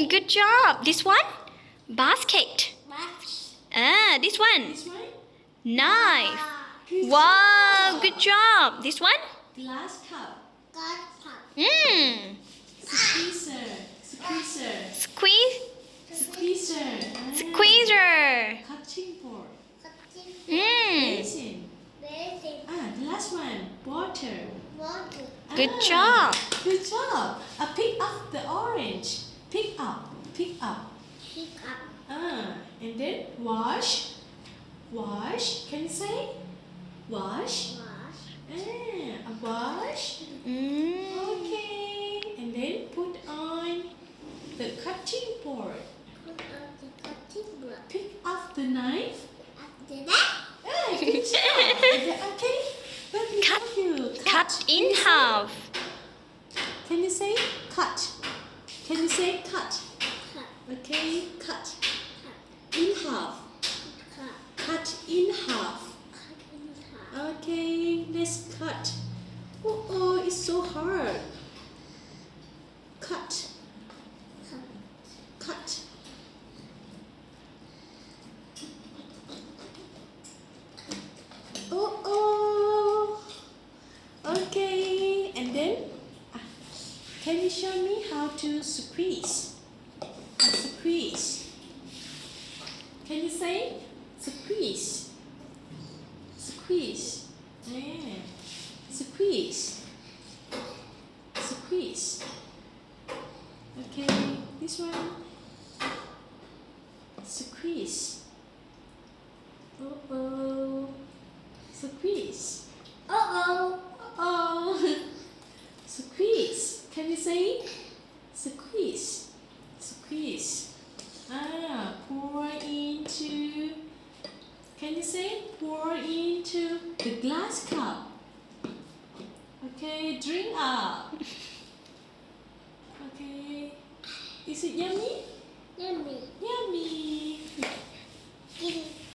Good job. This one? Basket. This one? This one? Knife. Good Wow, job. good job. This one? Glass cup. Mmm. Squeezer. Squeezer. Squeeze. Squeezer. Squeezer. Cutting board. Mmm. Basin. The last one. Water. Good job. Good job. Pick up the orange. Pick up. Pick up. And then wash. Wash. Can you say? Wash. Wash. Okay. And then put on the cutting board. Pick up the knife. Good job. Okay. Let me Cut. help you. Cut in half. Can you say cut? Can you say cut? Okay, cut. In half. Cut in half. Okay, let's cut. Oh, it's so hard. Cut. Cut. Oh. Okay, and then can you show me how to squeeze? Squeeze. Can you say squeeze? Squeeze. Yeah. Squeeze. Squeeze. Okay, this one. Squeeze. Oh. Squeeze. Oh. Squeeze. Can you say squeeze? Squeeze. Pour into. Can you say pour into the glass cup? Okay, drink up. Okay. Is it yummy? Yummy. Yummy.